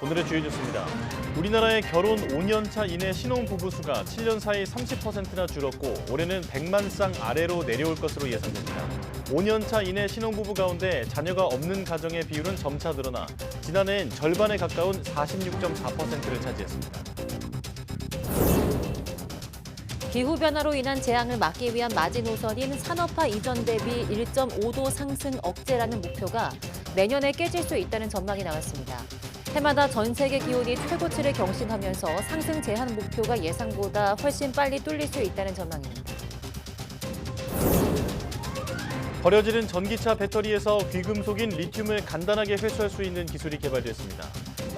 오늘의 주요 뉴스입니다. 우리나라의 결혼 5년차 이내 신혼부부 수가 7년 사이 30%나 줄었고 올해는 100만 쌍 아래로 내려올 것으로 예상됩니다. 5년차 이내 신혼부부 가운데 자녀가 없는 가정의 비율은 점차 늘어나 지난해엔 절반에 가까운 46.4%를 차지했습니다. 기후변화로 인한 재앙을 막기 위한 마지노선인 산업화 이전 대비 1.5도 상승 억제라는 목표가 내년에 깨질 수 있다는 전망이 나왔습니다. 해마다 전 세계 기온이 최고치를 경신하면서 상승 제한 목표가 예상보다 훨씬 빨리 뚫릴 수 있다는 전망입니다. 버려지는 전기차 배터리에서 귀금속인 리튬을 간단하게 회수할 수 있는 기술이 개발됐습니다.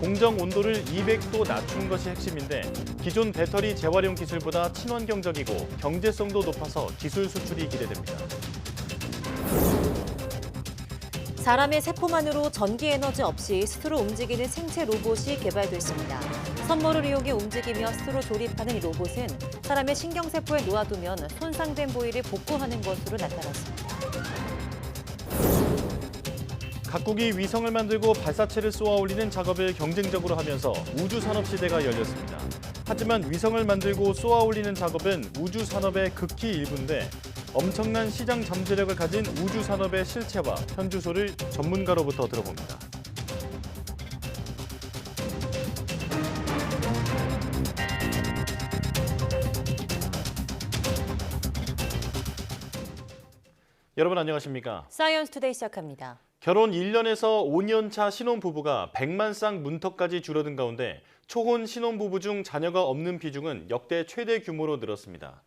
공정 온도를 200도 낮춘 것이 핵심인데 기존 배터리 재활용 기술보다 친환경적이고 경제성도 높아서 기술 수출이 기대됩니다. 사람의 세포만으로 전기 에너지 없이 스스로 움직이는 생체 로봇이 개발됐습니다. 선모를 이용해 움직이며 스스로 조립하는 이 로봇은 사람의 신경세포에 놓아두면 손상된 부위를 복구하는 것으로 나타났습니다. 각국이 위성을 만들고 발사체를 쏘아 올리는 작업을 경쟁적으로 하면서 우주산업 시대가 열렸습니다. 하지만 위성을 만들고 쏘아 올리는 작업은 우주산업의 극히 일부인데 엄청난 시장 잠재력을 가진 우주산업의 실체와 현주소를 전문가로부터 들어봅니다. 여러분 안녕하십니까? 사이언스 투데이 시작합니다. 결혼 1년에서 5년 차 신혼부부가 100만 쌍 문턱까지 줄어든 가운데 초혼 신혼부부 중 자녀가 없는 비중은 역대 최대 규모로 늘었습니다.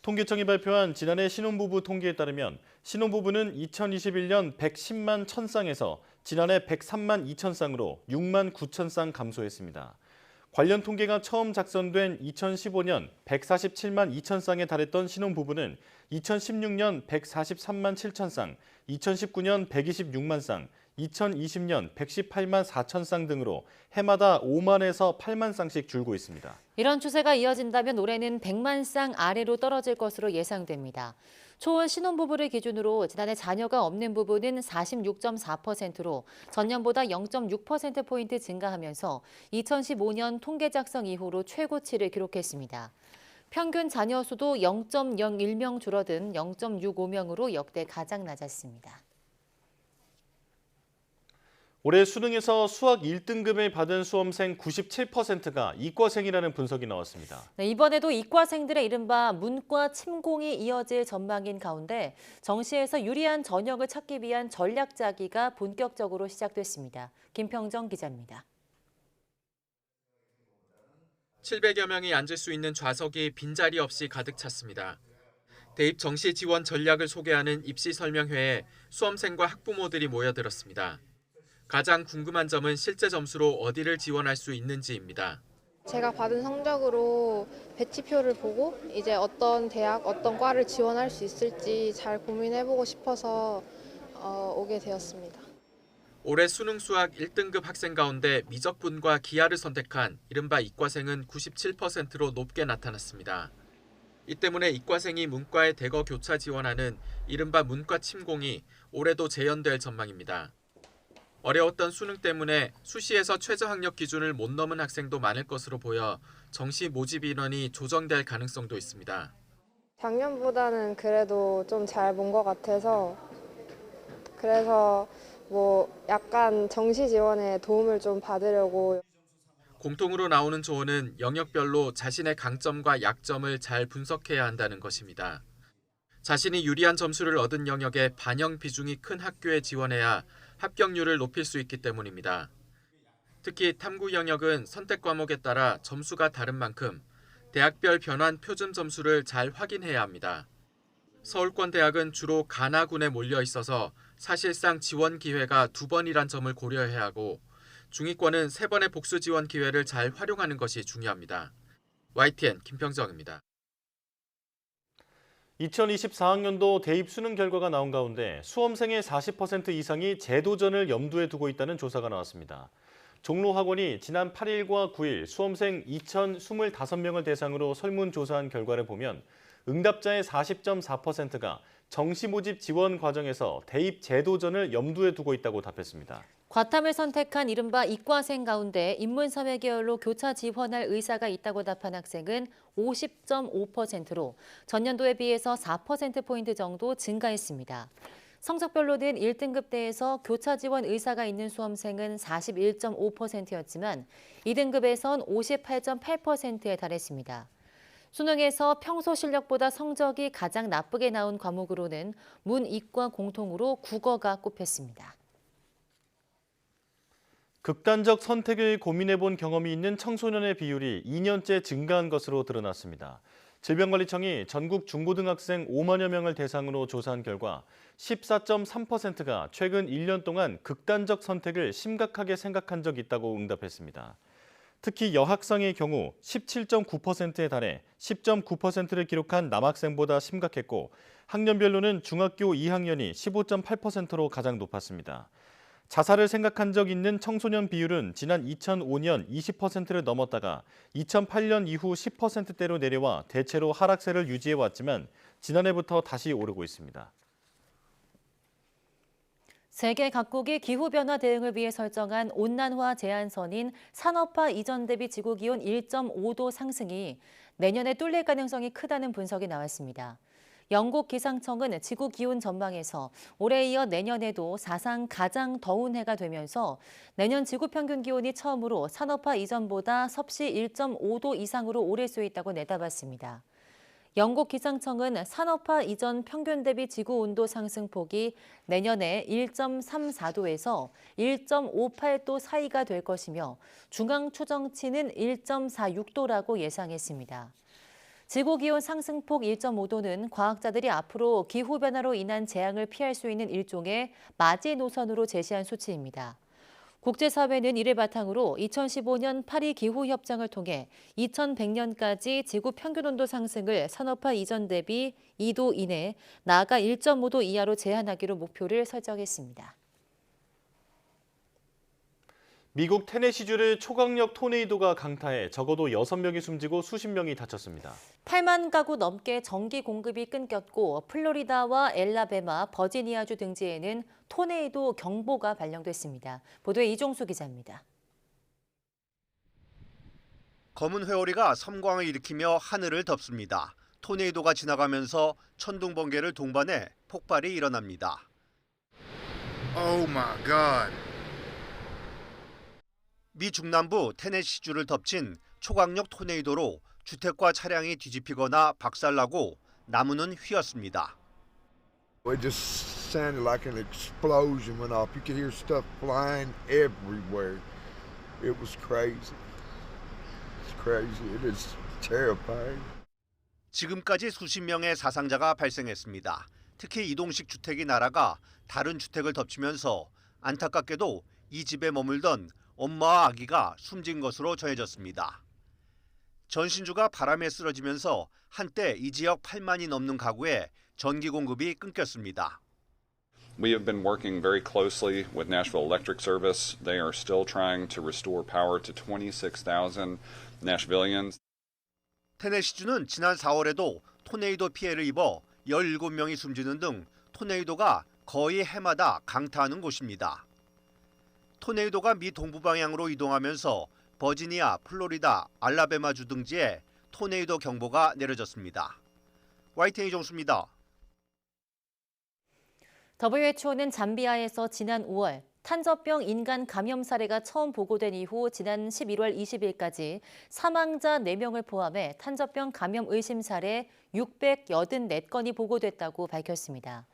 통계청이 발표한 지난해 신혼부부 통계에 따르면 신혼부부는 2021년 110만 1000쌍에서 지난해 103만 2000쌍으로 6만 9천 쌍 감소했습니다. 관련 통계가 처음 작성된 2015년 147만 2천 쌍에 달했던 신혼부부는 2016년 143만 7천 쌍, 2019년 126만 쌍, 2020년 118만 4천 쌍 등으로 해마다 5만에서 8만 쌍씩 줄고 있습니다. 이런 추세가 이어진다면 올해는 100만 쌍 아래로 떨어질 것으로 예상됩니다. 초혼 신혼부부를 기준으로 지난해 자녀가 없는 부부는 46.4%로 전년보다 0.6%포인트 증가하면서 2015년 통계 작성 이후로 최고치를 기록했습니다. 평균 자녀 수도 0.01명 줄어든 0.65명으로 역대 가장 낮았습니다. 올해 수능에서 수학 1등급을 받은 수험생 97%가 이과생이라는 분석이 나왔습니다. 네, 이번에도 이과생들의 이른바 문과 침공이 이어질 전망인 가운데 정시에서 유리한 전형을 찾기 위한 전략 짜기가 본격적으로 시작됐습니다. 김평정 기자입니다. 700여 명이 앉을 수 있는 좌석이 빈자리 없이 가득 찼습니다. 대입 정시 지원 전략을 소개하는 입시 설명회에 수험생과 학부모들이 모여들었습니다. 가장 궁금한 점은 실제 점수로 어디를 지원할 수 있는지입니다. 제가 받은 성적으로 배치표를 보고 이제 어떤 대학, 어떤 과를 지원할 수 있을지 잘 고민해보고 싶어서 오게 되었습니다. 올해 수능 수학 1등급 학생 가운데 미적분과 기하를 선택한 이른바 이과생은 97%로 높게 나타났습니다. 이 때문에 이과생이 문과에 대거 교차 지원하는 이른바 문과 침공이 올해도 재현될 전망입니다. 어려웠던 수능 때문에 수시에서 최저 학력 기준을 못 넘은 학생도 많을 것으로 보여 정시 모집 인원이 조정될 가능성도 있습니다. 작년보다는 그래도 좀 잘 본 것 같아서 그래서 약간 정시 지원에 도움을 좀 받으려고. 공통으로 나오는 조언은 영역별로 자신의 강점과 약점을 잘 분석해야 한다는 것입니다. 자신이 유리한 점수를 얻은 영역에 반영 비중이 큰 학교에 지원해야 합격률을 높일 수 있기 때문입니다. 특히 탐구 영역은 선택 과목에 따라 점수가 다른 만큼 대학별 변환 표준 점수를 잘 확인해야 합니다. 서울권 대학은 주로 가나군에 몰려 있어서 사실상 지원 기회가 2번이란 점을 고려해야 하고 중위권은 3번의 복수 지원 기회를 잘 활용하는 것이 중요합니다. YTN 김평정입니다. 2024학년도 대입 수능 결과가 나온 가운데 수험생의 40% 이상이 재도전을 염두에 두고 있다는 조사가 나왔습니다. 종로학원이 지난 8일과 9일 수험생 2,025명을 대상으로 설문조사한 결과를 보면 응답자의 40.4%가 정시 모집 지원 과정에서 대입 재도전을 염두에 두고 있다고 답했습니다. 과탐을 선택한 이른바 이과생 가운데 인문사회 계열로 교차 지원할 의사가 있다고 답한 학생은 50.5%로 전년도에 비해서 4%포인트 정도 증가했습니다. 성적별로는 1등급대에서 교차 지원 의사가 있는 수험생은 41.5%였지만 2등급에선 58.8%에 달했습니다. 수능에서 평소 실력보다 성적이 가장 나쁘게 나온 과목으로는 문이과 공통으로 국어가 꼽혔습니다. 극단적 선택을 고민해본 경험이 있는 청소년의 비율이 2년째 증가한 것으로 드러났습니다. 질병관리청이 전국 중고등학생 5만여 명을 대상으로 조사한 결과 14.3%가 최근 1년 동안 극단적 선택을 심각하게 생각한 적이 있다고 응답했습니다. 특히 여학생의 경우 17.9%에 달해 10.9%를 기록한 남학생보다 심각했고 학년별로는 중학교 2학년이 15.8%로 가장 높았습니다. 자살을 생각한 적 있는 청소년 비율은 지난 2005년 20%를 넘었다가 2008년 이후 10%대로 내려와 대체로 하락세를 유지해왔지만 지난해부터 다시 오르고 있습니다. 세계 각국이 기후변화 대응을 위해 설정한 온난화 제한선인 산업화 이전 대비 지구기온 1.5도 상승이 내년에 뚫릴 가능성이 크다는 분석이 나왔습니다. 영국 기상청은 지구 기온 전망에서 올해 이어 내년에도 사상 가장 더운 해가 되면서 내년 지구 평균 기온이 처음으로 산업화 이전보다 섭씨 1.5도 이상으로 오를 수 있다고 내다봤습니다. 영국 기상청은 산업화 이전 평균 대비 지구 온도 상승폭이 내년에 1.34도에서 1.58도 사이가 될 것이며 중앙 추정치는 1.46도라고 예상했습니다. 지구기온 상승폭 1.5도는 과학자들이 앞으로 기후변화로 인한 재앙을 피할 수 있는 일종의 마지노선으로 제시한 수치입니다. 국제사회는 이를 바탕으로 2015년 파리 기후협정을 통해 2100년까지 지구 평균온도 상승을 산업화 이전 대비 2도 이내, 나아가 1.5도 이하로 제한하기로 목표를 설정했습니다. 미국 테네시주를 초강력 토네이도가 강타해 적어도 6명이 숨지고 수십 명이 다쳤습니다. 8만 가구 넘게 전기 공급이 끊겼고 플로리다와 엘라베마, 버지니아주 등지에는 토네이도 경보가 발령됐습니다. 보도에 이종수 기자입니다. 검은 회오리가 섬광을 일으키며 하늘을 덮습니다. 토네이도가 지나가면서 천둥 번개를 동반해 폭발이 일어납니다. Oh my God. 미 중남부 테네시주를 덮친 초강력 토네이도로 주택과 차량이 뒤집히거나 박살나고 나무는 휘었습니다. It just sounded like an explosion went off. You could hear stuff flying everywhere. It was crazy. It's crazy. It is terrifying. 지금까지 수십 명의 사상자가 발생했습니다. 특히 이동식 주택이 날아가 다른 주택을 덮치면서 안타깝게도 이 집에 머물던 엄마와 아기가 숨진 것으로 전해졌습니다. 전신주가 바람에 쓰러지면서 한때 이 지역 8만이 넘는 가구에 전기 공급이 끊겼습니다. We have been working very closely with Nashville Electric Service. They are still trying to restore power to 26,000 Nashvillians. 테네시주는 지난 4월에도 토네이도 피해를 입어 17명이 숨지는 등 토네이도가 거의 해마다 강타하는 곳입니다. 토네이도가 미 동부 방향으로 이동하면서 버지니아, 플로리다, 알라베마주 등지에 토네이도 경보가 내려졌습니다. YTN 이종수입니다. WHO는 잠비아에서 지난 5월 탄저병 인간 감염 사례가 처음 보고된 이후 지난 11월 20일까지 사망자 4명을 포함해 탄저병 감염 의심 사례 684건이 보고됐다고 밝혔습니다.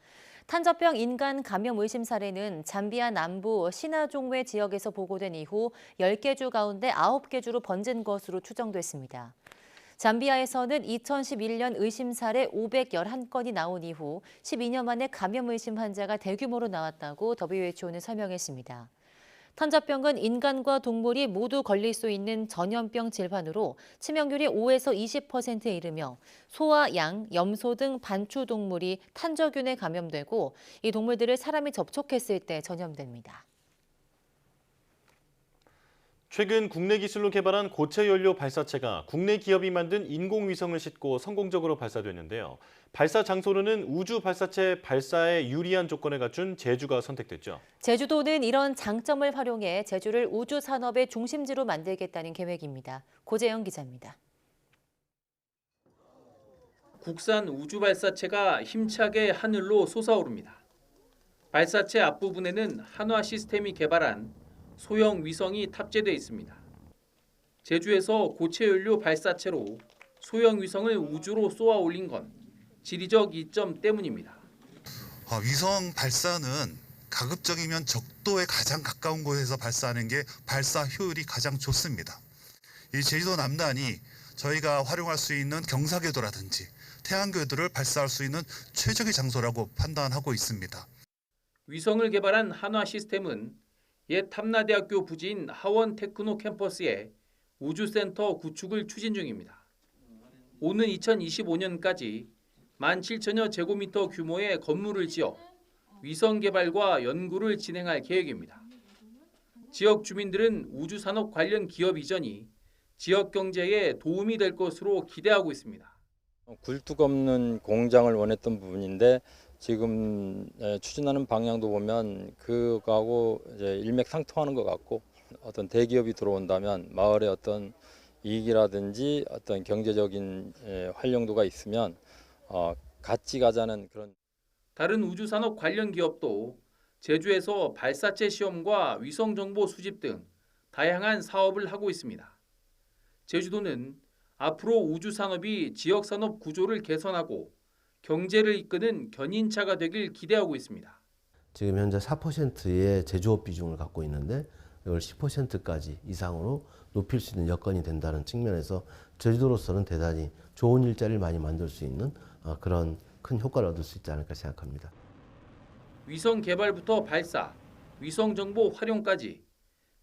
탄저병 인간 감염 의심 사례는 잠비아 남부 시나종웨 지역에서 보고된 이후 10개 주 가운데 9개 주로 번진 것으로 추정됐습니다. 잠비아에서는 2011년 의심 사례 511건이 나온 이후 12년 만에 감염 의심 환자가 대규모로 나왔다고 WHO는 설명했습니다. 탄저병은 인간과 동물이 모두 걸릴 수 있는 전염병 질환으로 치명률이 5에서 20%에 이르며 소와 양, 염소 등 반추동물이 탄저균에 감염되고 이 동물들을 사람이 접촉했을 때 전염됩니다. 최근 국내 기술로 개발한 고체 연료 발사체가 국내 기업이 만든 인공위성을 싣고 성공적으로 발사됐는데요. 발사 장소로는 우주 발사체 발사에 유리한 조건을 갖춘 제주가 선택됐죠. 제주도는 이런 장점을 활용해 제주를 우주 산업의 중심지로 만들겠다는 계획입니다. 고재영 기자입니다. 국산 우주 발사체가 힘차게 하늘로 솟아오릅니다. 발사체 앞부분에는 한화 시스템이 개발한 소형 위성이 탑재돼 있습니다. 제주에서 고체 연료 발사체로 소형 위성을 우주로 쏘아 올린 건 지리적 이점 때문입니다. 위성 발사는 가급적이면 적도에 가장 가까운 곳에서 발사하는 게 발사 효율이 가장 좋습니다. 이 제주도 남단이 저희가 활용할 수 있는 경사궤도라든지 태양궤도를 발사할 수 있는 최적의 장소라고 판단하고 있습니다. 위성을 개발한 한화 시스템은 옛 탐나대학교 부지인 하원 테크노 캠퍼스에 우주센터 구축을 추진 중입니다. 오는 2025년까지 17,000여 제곱미터 규모의 건물을 지어 위성 개발과 연구를 진행할 계획입니다. 지역 주민들은 우주산업 관련 기업 이전이 지역 경제에 도움이 될 것으로 기대하고 있습니다. 굴뚝 없는 공장을 원했던 부분인데 지금 추진하는 방향도 보면 그거하고 이제 일맥상통하는 것 같고 어떤 대기업이 들어온다면 마을의 어떤 이익이라든지 어떤 경제적인 활용도가 있으면 같이 가자는 그런. 다른 우주산업 관련 기업도 제주에서 발사체 시험과 위성 정보 수집 등 다양한 사업을 하고 있습니다. 제주도는 앞으로 우주산업이 지역산업 구조를 개선하고 경제를 이끄는 견인차가 되길 기대하고 있습니다. 지금 현재 4%의 제조업 비중을 갖고 있는데 이걸 10%까지 이상으로 높일 수 있는 여건이 된다는 측면에서 제주도로서는 대단히 좋은 일자리를 많이 만들 수 있는 그런 큰 효과를 얻을 수 있지 않을까 생각합니다. 위성 개발부터 발사, 위성 정보 활용까지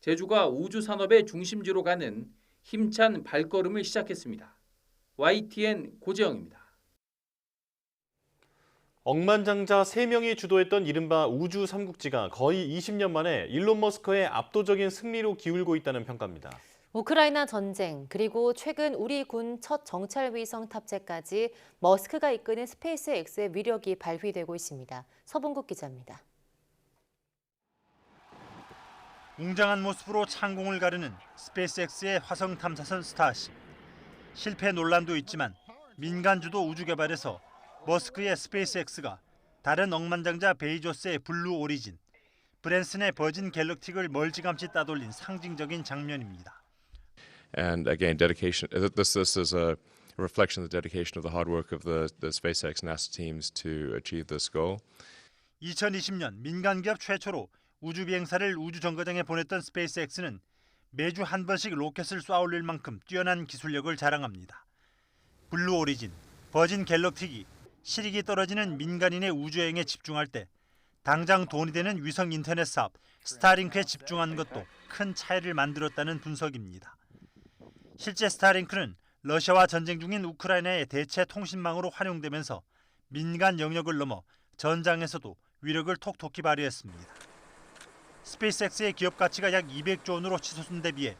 제주가 우주 산업의 중심지로 가는 힘찬 발걸음을 시작했습니다. YTN 고재영입니다. 억만장자 3명이 주도했던 이른바 우주 삼국지가 거의 20년 만에 일론 머스크의 압도적인 승리로 기울고 있다는 평가입니다. 우크라이나 전쟁, 그리고 최근 우리 군 첫 정찰 위성 탑재까지 머스크가 이끄는 스페이스X의 위력이 발휘되고 있습니다. 서봉국 기자입니다. 웅장한 모습으로 창공을 가르는 스페이스X의 화성 탐사선 스타쉽. 실패 논란도 있지만 민간 주도 우주 개발에서 머스크의 스페이스X가 다른 억만장자 베이조스의 블루 오리진, 브랜슨의 버진 갤럭틱을 멀찌감치 따돌린 상징적인 장면입니다. And again, dedication. This is a reflection of the dedication of the hard work of the SpaceX NASA teams to achieve this goal. 2020년 민간 기업 최초로 우주 비행사를 우주 정거장에 보냈던 스페이스X는 매주 한 번씩 로켓을 쏘아올릴 만큼 뛰어난 기술력을 자랑합니다. 블루 오리진, 버진 갤럭틱이 실익이 떨어지는 민간인의 우주여행에 집중할 때 당장 돈이 되는 위성 인터넷 사업 스타링크에 집중한 것도 큰 차이를 만들었다는 분석입니다. 실제 스타링크는 러시아와 전쟁 중인 우크라이나의 대체 통신망으로 활용되면서 민간 영역을 넘어 전장에서도 위력을 톡톡히 발휘했습니다. 스페이스X의 기업 가치가 약 200조 원으로 치솟은 데 비해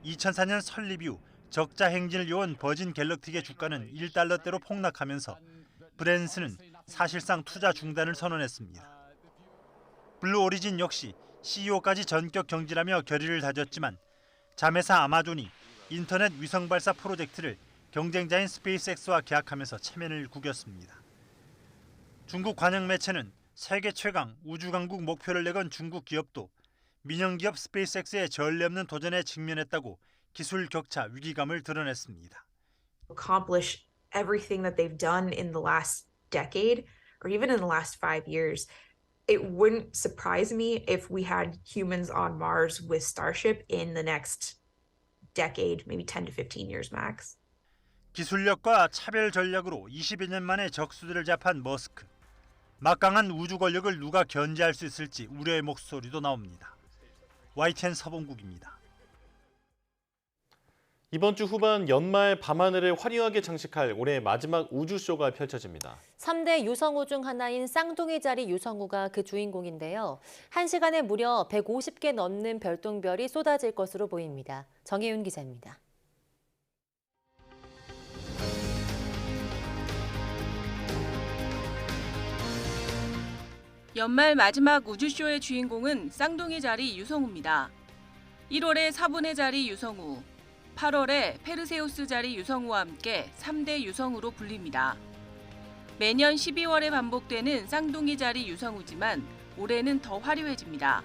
2004년 설립 이후 적자 행진을 이어온 버진 갤럭틱의 주가는 1달러대로 폭락하면서 브랜슨은 사실상 투자 중단을 선언했습니다. 블루 오리진 역시 CEO까지 전격 경질하며 결의를 다졌지만 자회사 아마존이 인터넷 위성 발사 프로젝트를 경쟁자인 스페이스X와 계약하면서 체면을 구겼습니다. 중국 관영 매체는 세계 최강 우주 강국 목표를 내건 중국 기업도 민영 기업 스페이스X의 전례 없는 도전에 직면했다고 기술 격차 위기감을 드러냈습니다. Accomplish everything that they've done in the last decade or even in the last 5 years. It wouldn't surprise me if we had humans on Mars with Starship in the next decade, maybe 10 to 15 years max. 기술력과 차별 전략으로 20여 년 만에 적수들을 잡한 머스크. 막강한 우주 권력을 누가 견제할 수 있을지 우려의 목소리도 나옵니다. YTN 서봉국입니다. 이번 주 후반 연말 밤하늘을 화려하게 장식할 올해 마지막 우주쇼가 펼쳐집니다. 3대 유성우 중 하나인 쌍둥이 자리 유성우가 그 주인공인데요. 1시간에 무려 150개 넘는 별똥별이 쏟아질 것으로 보입니다. 정혜윤 기자입니다. 연말 마지막 우주쇼의 주인공은 쌍둥이 자리 유성우입니다. 1월에 사분의 자리 유성우, 8월에 페르세우스 자리 유성우와 함께 3대 유성우로 불립니다. 매년 12월에 반복되는 쌍둥이 자리 유성우지만 올해는 더 화려해집니다.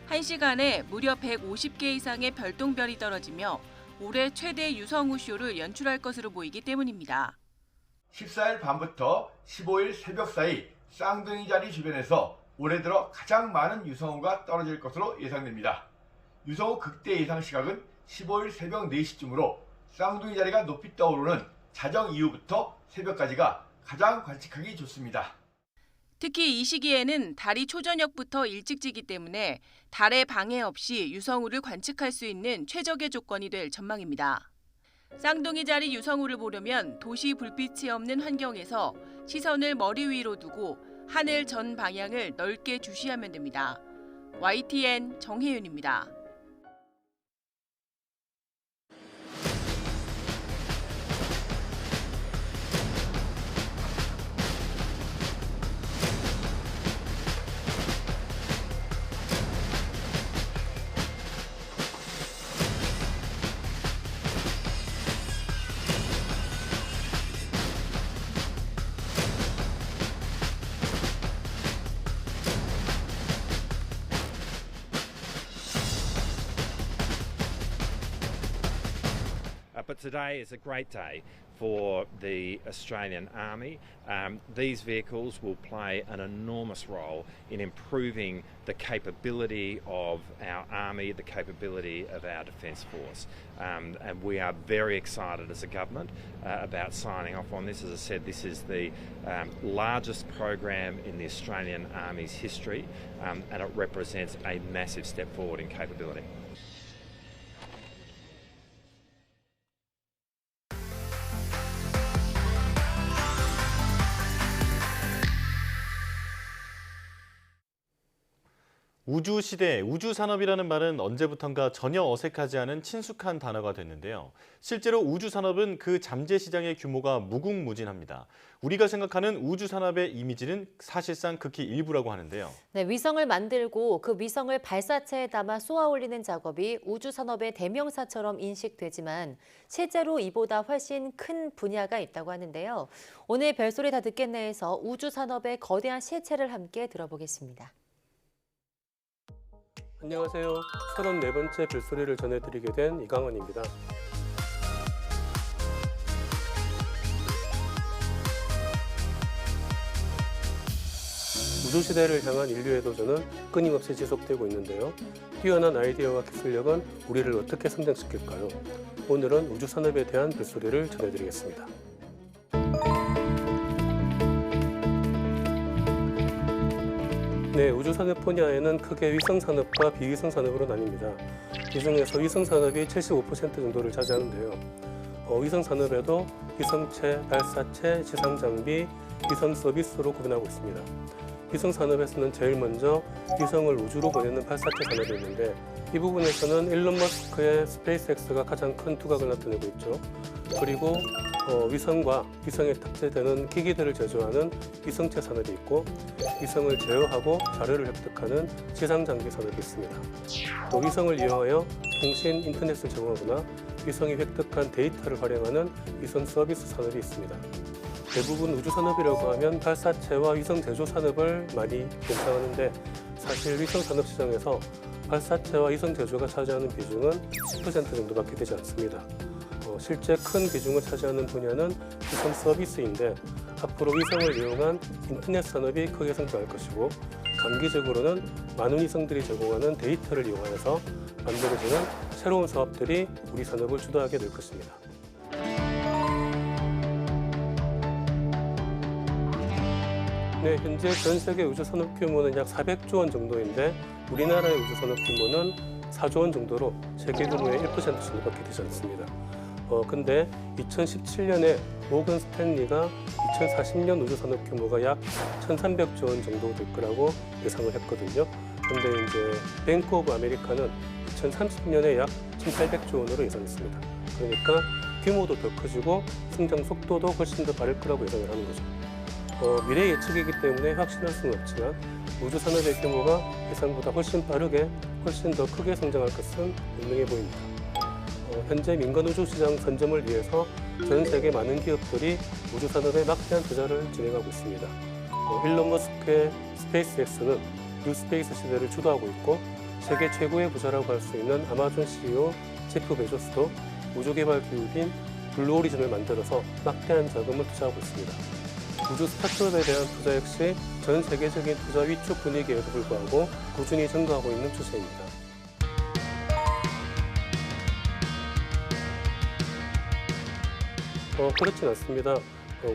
1시간에 무려 150개 이상의 별똥별이 떨어지며 올해 최대 유성우 쇼를 연출할 것으로 보이기 때문입니다. 14일 밤부터 15일 새벽 사이 쌍둥이 자리 주변에서 올해 들어 가장 많은 유성우가 떨어질 것으로 예상됩니다. 유성우 극대 예상 시각은 15일 새벽 4시쯤으로 쌍둥이 자리가 높이 떠오르는 자정 이후부터 새벽까지가 가장 관측하기 좋습니다. 특히 이 시기에는 달이 초저녁부터 일찍 지기 때문에 달의 방해 없이 유성우를 관측할 수 있는 최적의 조건이 될 전망입니다. 쌍둥이 자리 유성우를 보려면 도시 불빛이 없는 환경에서 시선을 머리 위로 두고 하늘 전 방향을 넓게 주시하면 됩니다. YTN 정혜윤입니다. But today is a great day for the Australian Army. These vehicles will play an enormous role in improving the capability of our Army, the capability of our Defence Force. And we are very excited as a government about signing off on this. As I said, this is the largest program in the Australian Army's history, and it represents a massive step forward in capability. 우주시대, 우주산업이라는 말은 언제부턴가 전혀 어색하지 않은 친숙한 단어가 됐는데요. 실제로 우주산업은 그 잠재 시장의 규모가 무궁무진합니다. 우리가 생각하는 우주산업의 이미지는 사실상 극히 일부라고 하는데요. 네, 위성을 만들고 그 위성을 발사체에 담아 쏘아 올리는 작업이 우주산업의 대명사처럼 인식되지만 실제로 이보다 훨씬 큰 분야가 있다고 하는데요. 오늘 별소리 다 듣겠네에서 우주산업의 거대한 실체를 함께 들어보겠습니다. 안녕하세요. 34번째 별소리를 전해드리게 된 이강원입니다. 우주시대를 향한 인류의 도전은 끊임없이 지속되고 있는데요. 뛰어난 아이디어와 기술력은 우리를 어떻게 성장시킬까요? 오늘은 우주산업에 대한 별소리를 전해드리겠습니다. 네, 우주산업 분야에는 크게 위성산업과 비위성산업으로 나뉩니다. 이 중에서 위성산업이 75% 정도를 차지하는데요. 위성산업에도 위성체, 발사체, 지상장비, 위성 서비스로 구분하고 있습니다. 위성산업에서는 제일 먼저 위성을 우주로 보내는 발사체 산업이 있는데 이 부분에서는 일론 머스크의 스페이스X가 가장 큰 두각을 나타내고 있죠. 그리고 위성과 위성에 탑재되는 기기들을 제조하는 위성체 산업이 있고 위성을 제어하고 자료를 획득하는 지상장비 산업이 있습니다. 또 위성을 이용하여 통신, 인터넷을 제공하거나 위성이 획득한 데이터를 활용하는 위성 서비스 산업이 있습니다. 대부분 우주산업이라고 하면 발사체와 위성 제조 산업을 많이 연상하는데 사실 위성 산업 시장에서 발사체와 위성 제조가 차지하는 비중은 10% 정도밖에 되지 않습니다. 실제 큰 비중을 차지하는 분야는 위성 서비스인데 앞으로 위성을 이용한 인터넷 산업이 크게 성장할 것이고 장기적으로는 많은 위성들이 제공하는 데이터를 이용하여서 만들어지는 새로운 사업들이 우리 산업을 주도하게 될 것입니다. 네, 현재 전 세계 우주산업 규모는 약 400조 원 정도인데 우리나라의 우주산업 규모는 4조 원 정도로 세계 규모의 1% 정도밖에 되지 않습니다. 근데 2017년에 모건 스탠리가 2040년 우주 산업 규모가 약 1,300조 원 정도 될 거라고 예상을 했거든요. 근데 이제 뱅크 오브 아메리카는 2030년에 약 1,800조 원으로 예상했습니다. 그러니까 규모도 더 커지고 성장 속도도 훨씬 더 빠를 거라고 예상을 하는 거죠. 미래 예측이기 때문에 확신할 수는 없지만 우주 산업의 규모가 예상보다 훨씬 빠르게, 훨씬 더 크게 성장할 것은 분명해 보입니다. 현재 민간 우주 시장 선점을 위해서 전 세계 많은 기업들이 우주 산업에 막대한 투자를 진행하고 있습니다. 일론 머스크의 스페이스X는 뉴스페이스 시대를 주도하고 있고 세계 최고의 부자라고 할 수 있는 아마존 CEO 제프 베조스도 우주 개발 기업인 블루 오리진을 만들어서 막대한 자금을 투자하고 있습니다. 우주 스타트업에 대한 투자 역시 전 세계적인 투자 위축 분위기에도 불구하고 꾸준히 증가하고 있는 추세입니다. 그렇진 않습니다.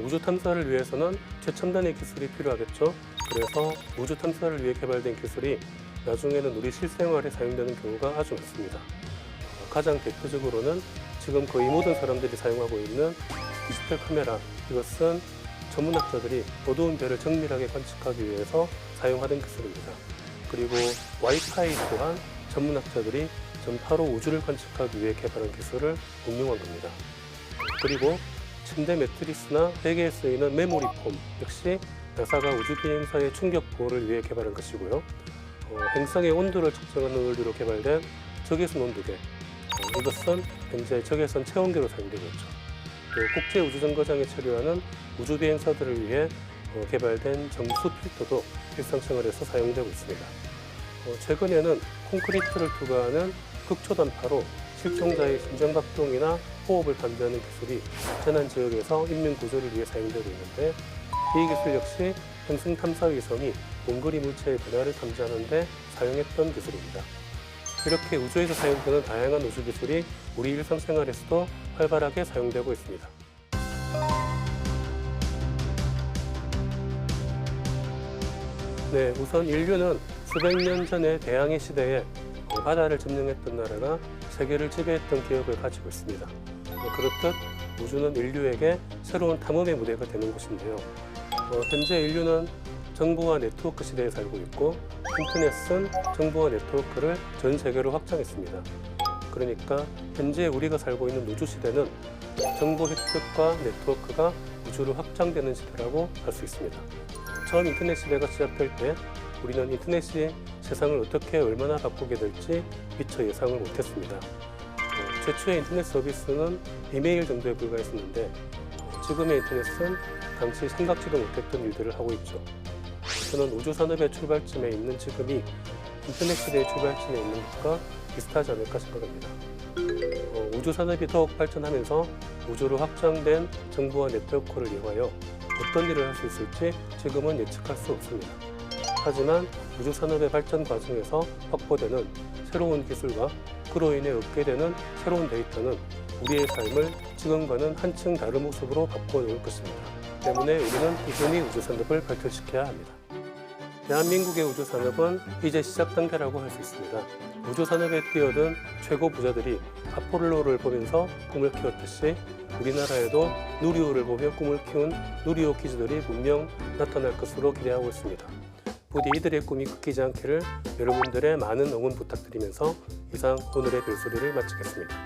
우주 탐사를 위해서는 최첨단의 기술이 필요하겠죠. 그래서 우주 탐사를 위해 개발된 기술이 나중에는 우리 실생활에 사용되는 경우가 아주 많습니다. 가장 대표적으로는 지금 거의 모든 사람들이 사용하고 있는 디지털 카메라, 이것은 전문학자들이 어두운 별을 정밀하게 관측하기 위해서 사용하는 기술입니다. 그리고 와이파이 또한 전문학자들이 전파로 우주를 관측하기 위해 개발한 기술을 응용한 겁니다. 그리고 침대 매트리스나 베개에 쓰이는 메모리 폼 역시 나사가 우주 비행사의 충격 보호를 위해 개발한 것이고요. 행성의 온도를 측정하는 원리로 개발된 적외선 온도계, 이것은 현재 적외선 체온계로 사용되고 있죠. 또 국제 우주정거장에 체류하는 우주 비행사들을 위해 개발된 정수 필터도 일상생활에서 사용되고 있습니다. 최근에는 콘크리트를 투과하는 극초단파로 실종자의 심장박동이나 호흡을 감지하는 기술이 재난 지역에서 인명 구조를 위해 사용되고 있는데, 이 기술 역시 행성 탐사 위성이 몽골이 물체의 변화를 탐지하는 데 사용했던 기술입니다. 이렇게 우주에서 사용되는 다양한 우주 기술이 우리 일상생활에서도 활발하게 사용되고 있습니다. 네, 우선 인류는 수백 년 전에 대항해 시대에 바다를 점령했던 나라가 세계를 지배했던 기억을 가지고 있습니다. 그렇듯 우주는 인류에게 새로운 탐험의 무대가 되는 곳인데요. 현재 인류는 정보와 네트워크 시대에 살고 있고, 인터넷은 정보와 네트워크를 전 세계로 확장했습니다. 그러니까 현재 우리가 살고 있는 우주 시대는 정보 획득과 네트워크가 우주로 확장되는 시대라고 할 수 있습니다. 처음 인터넷 시대가 시작될 때 우리는 인터넷이 세상을 어떻게 얼마나 바꾸게 될지 미처 예상을 못했습니다. 최초의 인터넷 서비스는 이메일 정도에 불과했었는데 지금의 인터넷은 당시 생각지도 못했던 일들을 하고 있죠. 저는 우주 산업의 출발점에 있는 지금이 인터넷 시대의 출발점에 있는 것과 비슷하지 않을까 생각합니다. 우주 산업이 더욱 발전하면서 우주로 확장된 정보와 네트워크를 이용하여 어떤 일을 할 수 있을지 지금은 예측할 수 없습니다. 하지만 우주 산업의 발전 과정에서 확보되는 새로운 기술과 그로 인해 얻게 되는 새로운 데이터는 우리의 삶을 지금과는 한층 다른 모습으로 바꿔놓을 것입니다. 때문에 우리는 꾸준히 우주 산업을 발전시켜야 합니다. 대한민국의 우주 산업은 이제 시작 단계라고 할 수 있습니다. 우주 산업에 뛰어든 최고 부자들이 아폴로를 보면서 꿈을 키웠듯이 우리나라에도 누리호를 보며 꿈을 키운 누리호 키즈들이 분명 나타날 것으로 기대하고 있습니다. 부디 이들의 꿈이 꺾이지 않기를 여러분들의 많은 응원 부탁드리면서 이상 오늘의 별소리를 마치겠습니다.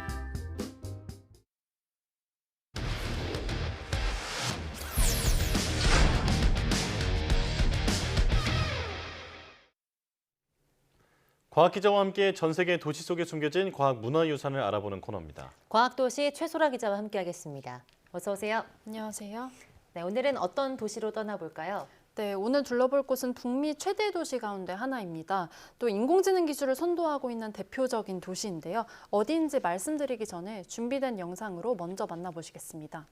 과학기자와 함께 전 세계 도시 속에 숨겨진 과학 문화유산을 알아보는 코너입니다. 과학도시 최소라 기자와 함께하겠습니다. 어서 오세요. 안녕하세요. 네, 오늘은 어떤 도시로 떠나볼까요? 네, 오늘 둘러볼 곳은 북미 최대 도시 가운데 하나입니다. 또 인공지능 기술을 선도하고 있는 대표적인 도시인데요. 어디인지 말씀드리기 전에 준비된 영상으로 먼저 만나보시겠습니다.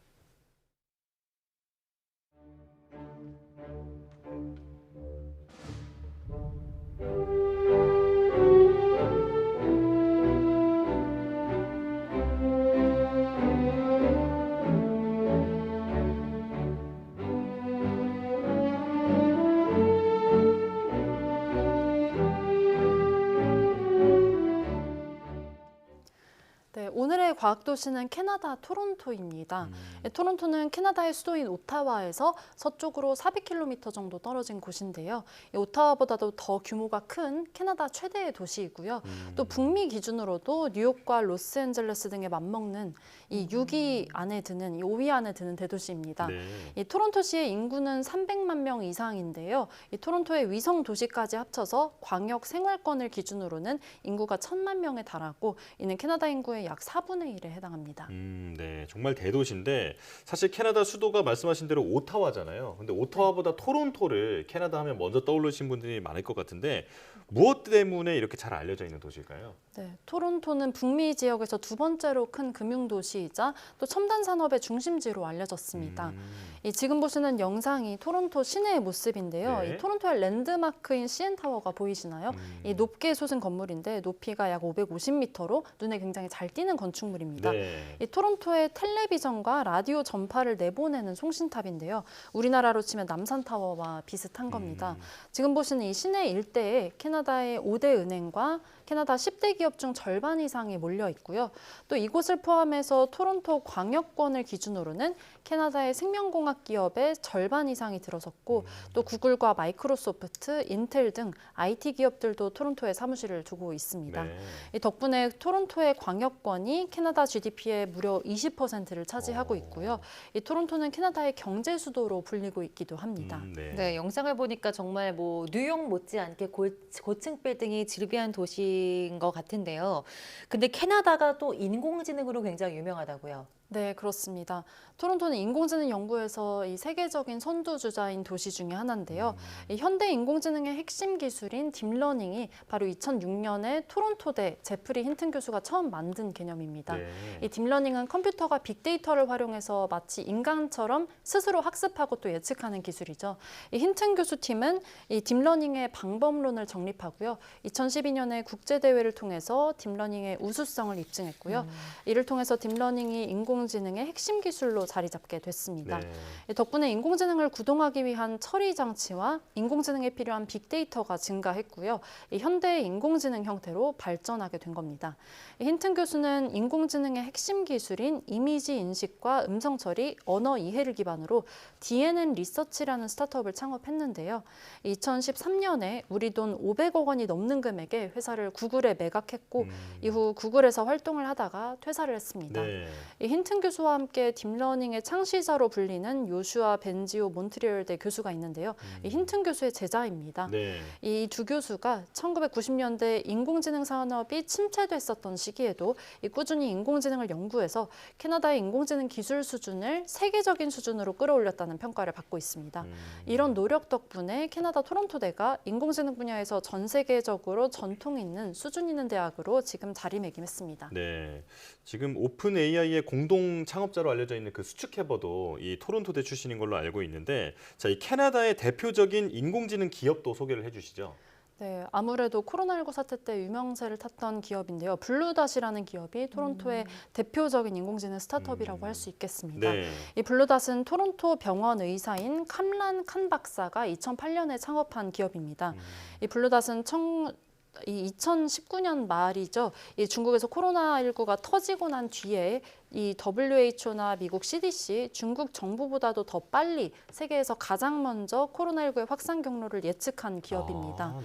네, 오늘의 과학도시는 캐나다 토론토입니다. 토론토는 캐나다의 수도인 오타와에서 서쪽으로 400km 정도 떨어진 곳인데요. 오타와보다도 더 규모가 큰 캐나다 최대의 도시이고요. 또 북미 기준으로도 뉴욕과 로스앤젤레스 등에 맞먹는 이 6위 안에 드는, 이 5위 안에 드는 대도시입니다. 네. 이 토론토시의 인구는 300만 명 이상인데요. 이 토론토의 위성 도시까지 합쳐서 광역 생활권을 기준으로는 인구가 1,000만 명에 달하고 이는 캐나다 인구의 약 4분의 1에 해당합니다. 네, 정말 대도시인데 사실 캐나다 수도가 말씀하신 대로 오타와잖아요. 근데 오타와보다 토론토를 캐나다 하면 먼저 떠올리신 분들이 많을 것 같은데 무엇 때문에 이렇게 잘 알려져 있는 도시일까요? 네, 토론토는 북미 지역에서 두 번째로 큰 금융도시이자 또 첨단 산업의 중심지로 알려졌습니다. 이 지금 보시는 영상이 토론토 시내의 모습인데요. 네. 이 토론토의 랜드마크인 CN타워가 보이시나요? 이 높게 솟은 건물인데 높이가 약 550m로 눈에 굉장히 잘 띄는 건축물입니다. 네. 이 토론토의 텔레비전과 라디오 전파를 내보내는 송신탑인데요. 우리나라로 치면 남산타워와 비슷한 겁니다. 지금 보시는 이 시내 일대에 캐나다의 5대 은행과 캐나다 10대 기업 중 절반 이상이 몰려 있고요. 또 이곳을 포함해서 토론토 광역권을 기준으로는 캐나다의 생명공학 기업의 절반 이상이 들어섰고 또 구글과 마이크로소프트, 인텔 등 IT 기업들도 토론토에 사무실을 두고 있습니다. 네. 이 덕분에 토론토의 광역권이 캐나다 GDP의 무려 20%를 차지하고 있고요. 이 토론토는 캐나다의 경제 수도로 불리고 있기도 합니다. 네, 영상을 보니까 정말 뭐 뉴욕 못지않게 고층 빌딩이 즐비한 도시인 것 같은데요. 근데 캐나다가 또 인공지능으로 굉장히 유명하다고요. 네, 그렇습니다. 토론토는 인공지능 연구에서 이 세계적인 선두주자인 도시 중에 하나인데요. 이 현대 인공지능의 핵심 기술인 딥러닝이 바로 2006년에 토론토대 제프리 힌튼 교수가 처음 만든 개념입니다. 네. 이 딥러닝은 컴퓨터가 빅데이터를 활용해서 마치 인간처럼 스스로 학습하고 또 예측하는 기술이죠. 이 힌튼 교수 팀은 이 딥러닝의 방법론을 정립하고요. 2012년에 국제대회를 통해서 딥러닝의 우수성을 입증했고요. 이를 통해서 딥러닝이 인공지능의 핵심 기술로 자리 잡게 됐습니다. 네. 덕분에 인공지능을 구동하기 위한 처리 장치와 인공지능에 필요한 빅데이터가 증가했고요. 현대의 인공지능 형태로 발전하게 된 겁니다. 힌튼 교수는 인공지능의 핵심 기술인 이미지 인식과 음성 처리, 언어 이해를 기반으로 DNN 리서치라는 스타트업을 창업했는데요. 2013년에 우리 돈 500억 원이 넘는 금액에 회사를 구글에 매각했고 이후 구글에서 활동을 하다가 퇴사를 했습니다. 네. 이 힌튼 교수와 함께 딥러닝의 창시자로 불리는 요슈아 벤지오 몬트리올대 교수가 있는데요. 이 힌튼 교수의 제자입니다. 네. 이 두 교수가 1990년대 인공지능 산업이 침체됐었던 시기에도 꾸준히 인공지능을 연구해서 캐나다의 인공지능 기술 수준을 세계적인 수준으로 끌어올렸다는 평가를 받고 있습니다. 이런 노력 덕분에 캐나다 토론토대가 인공지능 분야에서 전 세계적으로 전통 있는 수준 있는 대학으로 지금 자리매김했습니다. 네, 지금 오픈 AI의 공동 창업자로 알려져 있는 그 수축해버도 이 토론토대 출신인 걸로 알고 있는데, 자, 이 캐나다의 대표적인 인공지능 기업도 소개를 해주시죠. 네, 아무래도 코로나19 사태 때 유명세를 탔던 기업인데요. 블루닷이라는 기업이 토론토의 대표적인 인공지능 스타트업이라고 할 수 있겠습니다. 네. 이 블루닷은 토론토 병원 의사인 캄란 칸 박사가 2008년에 창업한 기업입니다. 이 블루닷은 2019년 말이죠. 이 중국에서 코로나19가 터지고 난 뒤에 이 WHO나 미국 CDC, 중국 정부보다도 더 빨리 세계에서 가장 먼저 코로나19의 확산 경로를 예측한 기업입니다.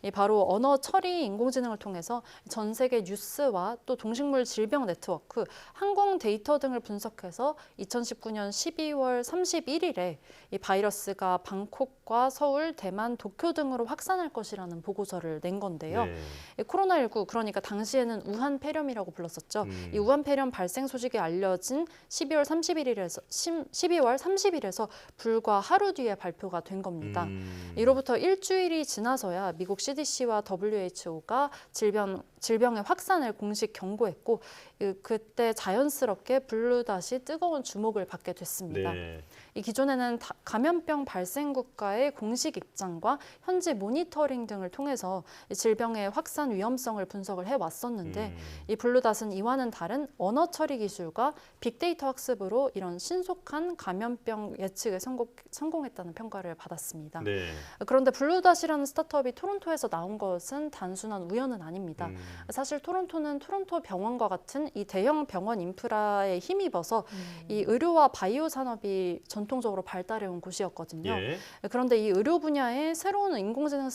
이 바로 언어 처리 인공지능을 통해서 전 세계 뉴스와 또 동식물 질병 네트워크, 항공 데이터 등을 분석해서 2019년 12월 31일에 이 바이러스가 방콕과 서울, 대만, 도쿄 등으로 확산할 것이라는 보고서를 낸 건데요. 이 코로나19, 그러니까 당시에는 우한 폐렴이라고 불렀었죠. 이 우한 폐렴 발생 소식이 알려진 12월 30일에서 불과 하루 뒤에 발표가 된 겁니다. 이로부터 일주일이 지나서야 미국 CDC와 WHO가 질병의 확산을 공식 경고했고 그때 자연스럽게 블루닷이 뜨거운 주목을 받게 됐습니다. 네. 이 기존에는 감염병 발생 국가의 공식 입장과 현지 모니터링 등을 통해서 이 질병의 확산 위험성을 분석을 해왔었는데 이 블루닷은 이와는 다른 언어 처리 기술과 빅데이터 학습으로 이런 신속한 감염병 예측에 성공했다는 평가를 받았습니다. 네. 그런데 블루닷이라는 스타트업이 토론토에서 나온 것은 단순한 우연은 아닙니다. 사실 토론토는 토론토 병원과 같은 이 대형 병원 인프라에 힘입어서 이 의료와 바이오 산업이 전통적으로 발달해온 곳이었거든요. 예. 그런데 이 의료 분야에 새로운 인공지능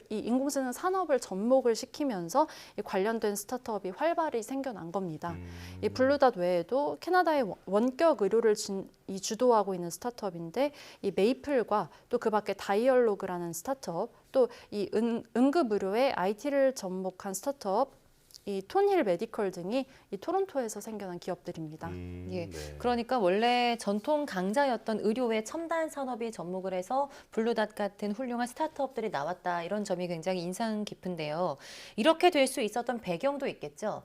인공지능 산업을 접목을 시키면서 이 관련된 스타트업이 활발히 생겨난 겁니다. 이 블루닷 외에도 캐나다의 원격 의료를 주도하고 있는 스타트업인데 이 메이플과 또 그 밖에 다이얼로그라는 스타트업, 또 이 응급 의료에 IT를 접목한 스타트업, 이 톤힐 메디컬 등이 이 토론토에서 생겨난 기업들입니다. 예, 네. 그러니까 원래 전통 강자였던 의료의 첨단 산업이 접목을 해서 블루닷 같은 훌륭한 스타트업들이 나왔다. 이런 점이 굉장히 인상 깊은데요. 이렇게 될 수 있었던 배경도 있겠죠?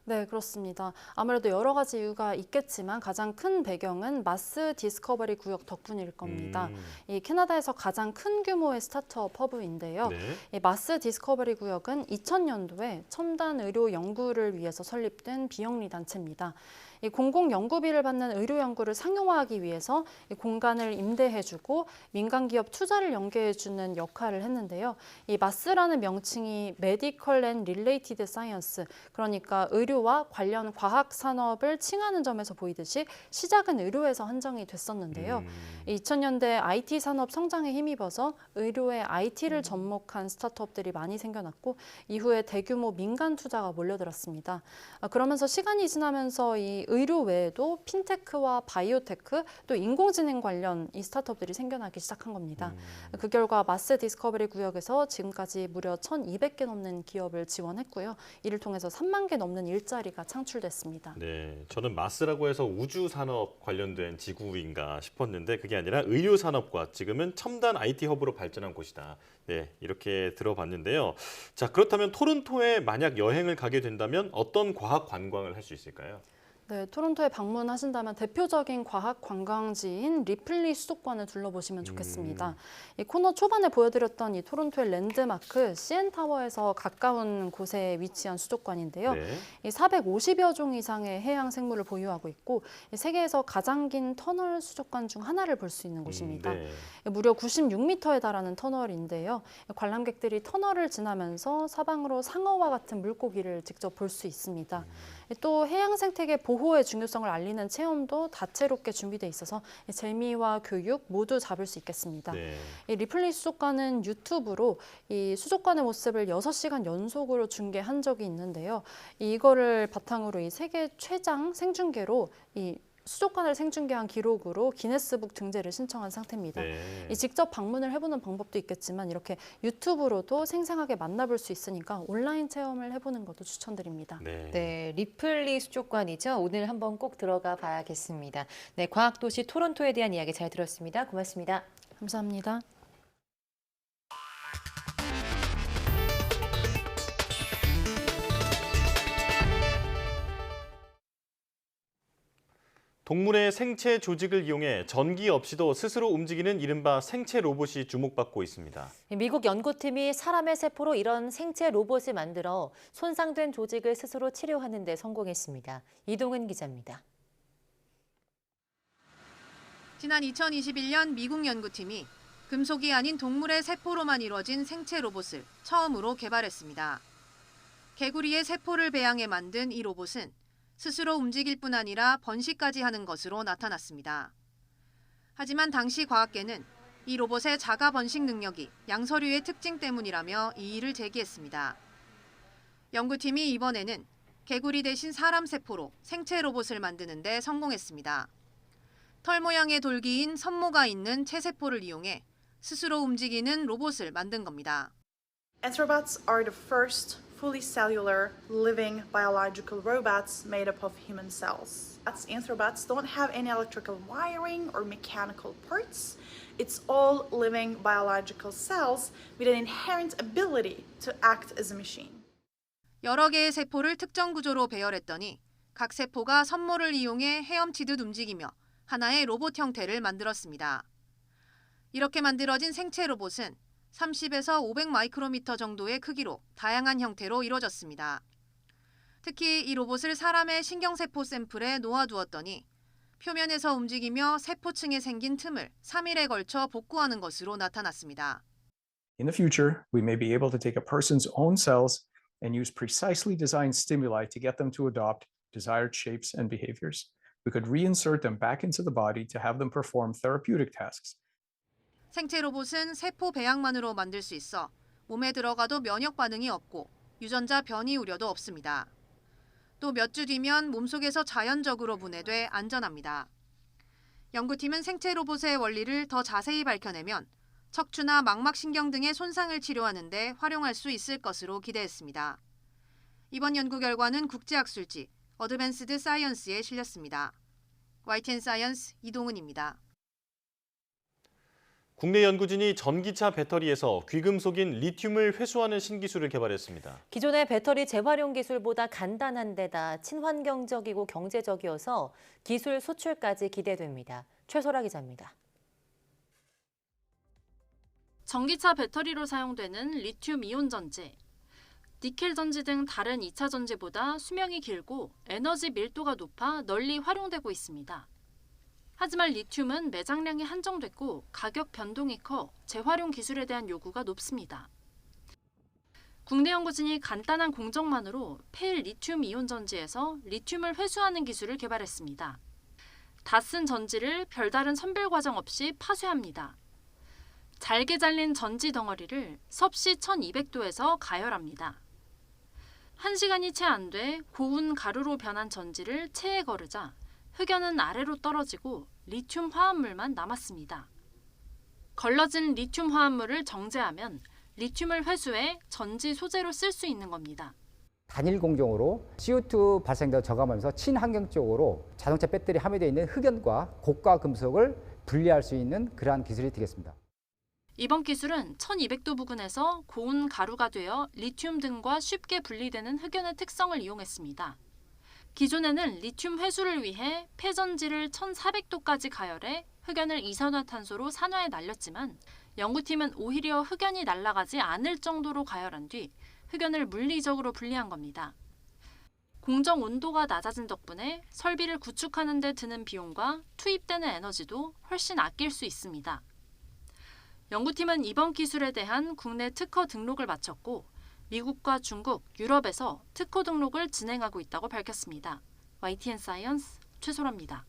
네, 그렇습니다. 아무래도 여러 가지 이유가 있겠지만 가장 큰 배경은 마스 디스커버리 구역 덕분일 겁니다. 이 캐나다에서 가장 큰 규모의 스타트업 허브인데요. 네. 이 마스 디스커버리 구역은 2000년도에 첨단 의료 연구를 위해서 설립된 비영리 단체입니다. 이 공공 연구비를 받는 의료 연구를 상용화하기 위해서 이 공간을 임대해주고 민간 기업 투자를 연계해주는 역할을 했는데요. 이 마스라는 명칭이 Medical and Related Science, 그러니까 의료와 관련 과학 산업을 칭하는 점에서 보이듯이 시작은 의료에서 한정이 됐었는데요. 2000년대 IT 산업 성장에 힘입어서 의료에 IT를 접목한 스타트업들이 많이 생겨났고 이후에 대규모 민간 투자가 몰려들었습니다. 그러면서 시간이 지나면서 이 의료 외에도 핀테크와 바이오테크 또 인공지능 관련 이 스타트업들이 생겨나기 시작한 겁니다. 그 결과 마스 디스커버리 구역에서 지금까지 무려 1,200개 넘는 기업을 지원했고요. 이를 통해서 3만 개 넘는 일자리가 창출됐습니다. 네, 저는 마스라고 해서 우주 산업 관련된 지구인가 싶었는데 그게 아니라 의료 산업과 지금은 첨단 IT 허브로 발전한 곳이다. 네, 이렇게 들어봤는데요. 자, 그렇다면 토론토에 만약 여행을 가게 된다면 어떤 과학 관광을 할 수 있을까요? 네, 토론토에 방문하신다면 대표적인 과학 관광지인 리플리 수족관을 둘러보시면 좋겠습니다. 이 코너 초반에 보여드렸던 이 토론토의 랜드마크 CN타워에서 가까운 곳에 위치한 수족관인데요. 네. 이 450여 종 이상의 해양 생물을 보유하고 있고 이 세계에서 가장 긴 터널 수족관 중 하나를 볼 수 있는 곳입니다. 네. 무려 96m에 달하는 터널인데요. 관람객들이 터널을 지나면서 사방으로 상어와 같은 물고기를 직접 볼 수 있습니다. 또 해양 생태계 보호의 중요성을 알리는 체험도 다채롭게 준비돼 있어서 재미와 교육 모두 잡을 수 있겠습니다. 네. 이 리플리 수족관은 유튜브로 이 수족관의 모습을 6시간 연속으로 중계한 적이 있는데요. 이거를 바탕으로 이 세계 최장 생중계로 이 수족관을 생중계한 기록으로 기네스북 등재를 신청한 상태입니다. 네. 이 직접 방문을 해보는 방법도 있겠지만 이렇게 유튜브로도 생생하게 만나볼 수 있으니까 온라인 체험을 해보는 것도 추천드립니다. 네. 네, 리플리 수족관이죠. 오늘 한번 꼭 들어가 봐야겠습니다. 네, 과학도시 토론토에 대한 이야기 잘 들었습니다. 고맙습니다. 감사합니다. 동물의 생체 조직을 이용해 전기 없이도 스스로 움직이는 이른바 생체 로봇이 주목받고 있습니다. 미국 연구팀이 사람의 세포로 이런 생체 로봇을 만들어 손상된 조직을 스스로 치료하는 데 성공했습니다. 이동은 기자입니다. 지난 2021년 미국 연구팀이 금속이 아닌 동물의 세포로만 이루어진 생체 로봇을 처음으로 개발했습니다. 개구리의 세포를 배양해 만든 이 로봇은 스스로 움직일 뿐 아니라 번식까지 하는 것으로 나타났습니다. 하지만 당시 과학계는 이 로봇의 자가 번식 능력이 양서류의 특징 때문이라며 이의를 제기했습니다. 연구팀이 이번에는 개구리 대신 사람 세포로 생체 로봇을 만드는 데 성공했습니다. 털 모양의 돌기인 선모가 있는 체세포를 이용해 스스로 움직이는 로봇을 만든 겁니다. Anthrobots are the first fully cellular, living biological robots made up of human cells. Anthrobots don't have any electrical wiring or mechanical parts. It's all living biological cells with an inherent ability to act as a machine. 여러 개의 세포를 특정 구조로 배열했더니 각 세포가 선모를 이용해 헤엄치듯 움직이며 하나의 로봇 형태를 만들었습니다. 이렇게 만들어진 생체 로봇은 30에서 500 마이크로미터 정도의 크기로 다양한 형태로 이루어졌습니다. 특히 이 로봇을 사람의 신경세포 샘플에 놓아두었더니 표면에서 움직이며 세포층에 생긴 틈을 3일에 걸쳐 복구하는 것으로 나타났습니다. In the future, we may be able to take a person's own cells and use precisely designed stimuli to get them to adopt desired shapes and behaviors. We could reinsert them back into the body to have them perform therapeutic tasks. 생체 로봇은 세포 배양만으로 만들 수 있어 몸에 들어가도 면역 반응이 없고 유전자 변이 우려도 없습니다. 또 몇 주 뒤면 몸속에서 자연적으로 분해돼 안전합니다. 연구팀은 생체 로봇의 원리를 더 자세히 밝혀내면 척추나 망막신경 등의 손상을 치료하는 데 활용할 수 있을 것으로 기대했습니다. 이번 연구 결과는 국제학술지 어드밴스드 사이언스에 실렸습니다. YTN 사이언스 이동은입니다. 국내 연구진이 전기차 배터리에서 귀금속인 리튬을 회수하는 신기술을 개발했습니다. 기존의 배터리 재활용 기술보다 간단한 데다 친환경적이고 경제적이어서 기술 수출까지 기대됩니다. 최소라 기자입니다. 전기차 배터리로 사용되는 리튬 이온 전지. 니켈 전지 등 다른 2차 전지보다 수명이 길고 에너지 밀도가 높아 널리 활용되고 있습니다. 하지만 리튬은 매장량이 한정됐고 가격 변동이 커 재활용 기술에 대한 요구가 높습니다. 국내 연구진이 간단한 공정만으로 폐일 리튬 이온 전지에서 리튬을 회수하는 기술을 개발했습니다. 다 쓴 전지를 별다른 선별 과정 없이 파쇄합니다. 잘게 잘린 전지 덩어리를 섭씨 1200도에서 가열합니다. 1시간이 채 안 돼 고운 가루로 변한 전지를 체에 거르자 흑연은 아래로 떨어지고 리튬 화합물만 남았습니다. 걸러진 리튬 화합물을 정제하면 리튬을 회수해 전지 소재로 쓸 수 있는 겁니다. 단일 공정으로 CO2 발생도 저감하면서 친환경적으로 자동차 배터리에 함유되어 있는 흑연과 고가 금속을 분리할 수 있는 그러한 기술이 되겠습니다. 이번 기술은 1200도 부근에서 고운 가루가 되어 리튬 등과 쉽게 분리되는 흑연의 특성을 이용했습니다. 기존에는 리튬 회수를 위해 폐전지를 1400도까지 가열해 흑연을 이산화탄소로 산화해 날렸지만 연구팀은 오히려 흑연이 날아가지 않을 정도로 가열한 뒤 흑연을 물리적으로 분리한 겁니다. 공정 온도가 낮아진 덕분에 설비를 구축하는 데 드는 비용과 투입되는 에너지도 훨씬 아낄 수 있습니다. 연구팀은 이번 기술에 대한 국내 특허 등록을 마쳤고 미국과 중국, 유럽에서 특허 등록을 진행하고 있다고 밝혔습니다. YTN 사이언스 최소라입니다.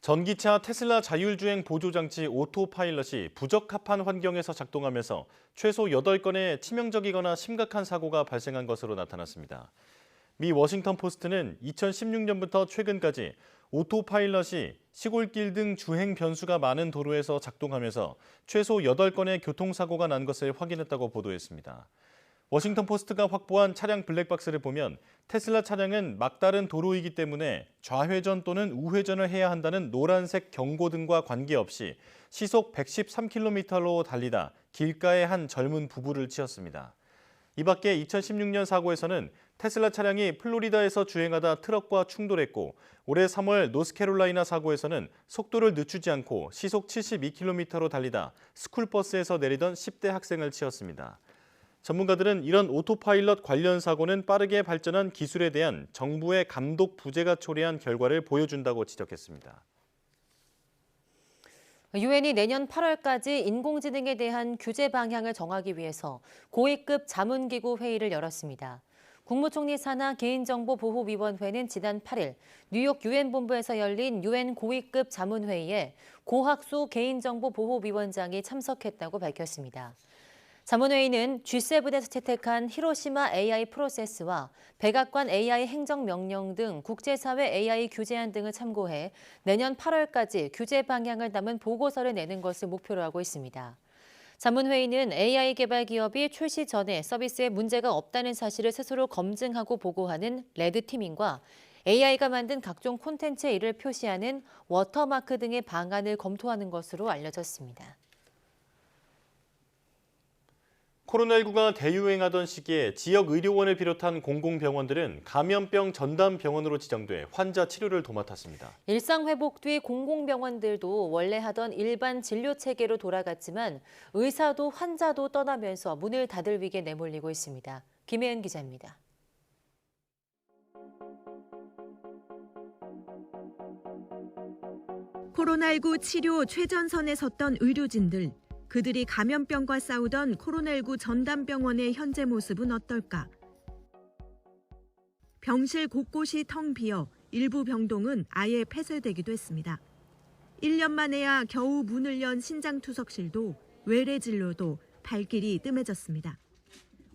전기차 테슬라 자율주행 보조장치 오토파일럿이 부적합한 환경에서 작동하면서 최소 8건의 치명적이거나 심각한 사고가 발생한 것으로 나타났습니다. 미 워싱턴 포스트는 2016년부터 최근까지 오토파일럿이 시골길 등 주행 변수가 많은 도로에서 작동하면서 최소 8건의 교통사고가 난 것을 확인했다고 보도했습니다. 워싱턴 포스트가 확보한 차량 블랙박스를 보면 테슬라 차량은 막다른 도로이기 때문에 좌회전 또는 우회전을 해야 한다는 노란색 경고등과 관계없이 시속 113km로 달리다 길가에 한 젊은 부부를 치었습니다. 이 밖에 2016년 사고에서는 테슬라 차량이 플로리다에서 주행하다 트럭과 충돌했고 올해 3월 노스캐롤라이나 사고에서는 속도를 늦추지 않고 시속 72km로 달리다 스쿨버스에서 내리던 10대 학생을 치었습니다. 전문가들은 이런 오토파일럿 관련 사고는 빠르게 발전한 기술에 대한 정부의 감독 부재가 초래한 결과를 보여준다고 지적했습니다. 유엔이 내년 8월까지 인공지능에 대한 규제 방향을 정하기 위해서 고위급 자문기구 회의를 열었습니다. 국무총리 산하 개인정보보호위원회는 지난 8일 뉴욕 유엔 본부에서 열린 유엔 고위급 자문회의에 고학수 개인정보보호위원장이 참석했다고 밝혔습니다. 자문회의는 G7에서 채택한 히로시마 AI 프로세스와 백악관 AI 행정명령 등 국제사회 AI 규제안 등을 참고해 내년 8월까지 규제 방향을 담은 보고서를 내는 것을 목표로 하고 있습니다. 자문회의는 AI 개발 기업이 출시 전에 서비스에 문제가 없다는 사실을 스스로 검증하고 보고하는 레드티밍과 AI가 만든 각종 콘텐츠에 이를 표시하는 워터마크 등의 방안을 검토하는 것으로 알려졌습니다. 코로나19가 대유행하던 시기에 지역 의료원을 비롯한 공공병원들은 감염병 전담 병원으로 지정돼 환자 치료를 도맡았습니다. 일상 회복 뒤 공공병원들도 원래 하던 일반 진료 체계로 돌아갔지만 의사도 환자도 떠나면서 문을 닫을 위기에 내몰리고 있습니다. 김혜은 기자입니다. 코로나19 치료 최전선에 섰던 의료진들. 그들이 감염병과 싸우던 코로나19 전담병원의 현재 모습은 어떨까? 병실 곳곳이 텅 비어 일부 병동은 아예 폐쇄되기도 했습니다. 1년 만에야 겨우 문을 연 신장투석실도 외래 진료도 발길이 뜸해졌습니다.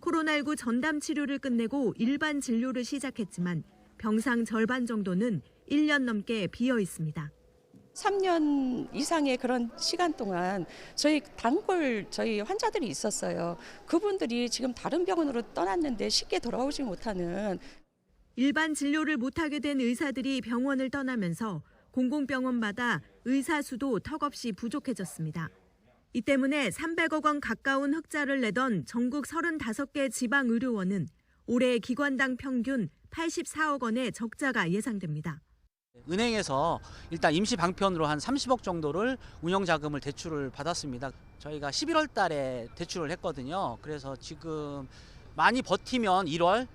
코로나19 전담 치료를 끝내고 일반 진료를 시작했지만 병상 절반 정도는 1년 넘게 비어 있습니다. 3년 이상의 그런 시간 동안 저희 환자들이 있었어요. 그분들이 지금 다른 병원으로 떠났는데 쉽게 돌아오지 못하는. 일반 진료를 못하게 된 의사들이 병원을 떠나면서 공공병원마다 의사 수도 턱없이 부족해졌습니다. 이 때문에 300억 원 가까운 흑자를 내던 전국 35개 지방의료원은 올해 기관당 평균 84억 원의 적자가 예상됩니다. 은행에서 일단 임시 방편으로 한 30억 정도를 운영자금을 대출을 받았습니다. 저희가 11월 달에 대출을 했거든요. 그래서 지금 많이 버티면 1월.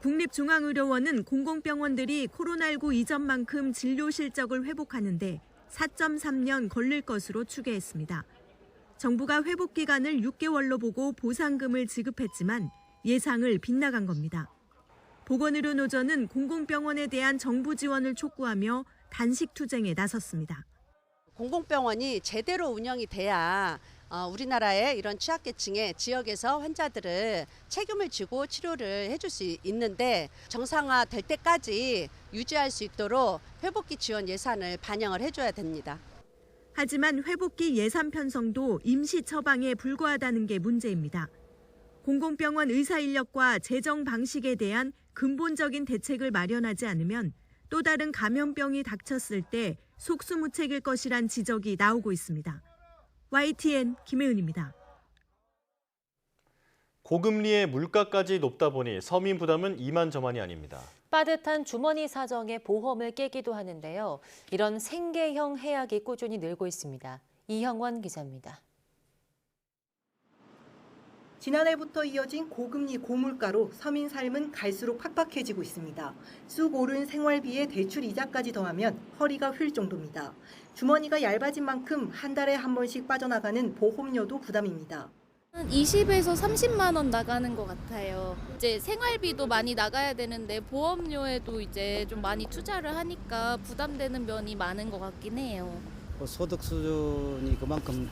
국립중앙의료원은 공공병원들이 코로나19 이전만큼 진료 실적을 회복하는데 4.3년 걸릴 것으로 추계했습니다. 정부가 회복 기간을 6개월로 보고 보상금을 지급했지만 예상을 빗나간 겁니다. 보건의료노조는 공공병원에 대한 정부 지원을 촉구하며 단식 투쟁에 나섰습니다. 공공병원이 제대로 운영이 돼야 우리나라의 이런 취약계층의 지역에서 환자들을 책임을 지고 치료를 해줄 수 있는데 정상화될 때까지 유지할 수 있도록 회복기 지원 예산을 반영을 해줘야 됩니다. 하지만 회복기 예산 편성도 임시 처방에 불과하다는 게 문제입니다. 공공병원 의사 인력과 재정 방식에 대한 근본적인 대책을 마련하지 않으면 또 다른 감염병이 닥쳤을 때 속수무책일 것이란 지적이 나오고 있습니다. YTN 김혜은입니다. 고금리에 물가까지 높다 보니 서민 부담은 이만저만이 아닙니다. 빠듯한 주머니 사정에 보험을 깨기도 하는데요. 이런 생계형 해약이 꾸준히 늘고 있습니다. 이형원 기자입니다. 지난해부터 이어진 고금리 고물가로 서민 삶은 갈수록 팍팍해지고 있습니다. 쑥 오른 생활비에 대출 이자까지 더하면 허리가 휠 정도입니다. 주머니가 얇아진 만큼 한 달에 한 번씩 빠져나가는 보험료도 부담입니다. 20에서 30만 원 나가는 것 같아요. 이제 생활비도 많이 나가야 되는데 보험료에도 이제 좀 많이 투자를 하니까 부담되는 면이 많은 것 같긴 해요. 소득 수준이 그만큼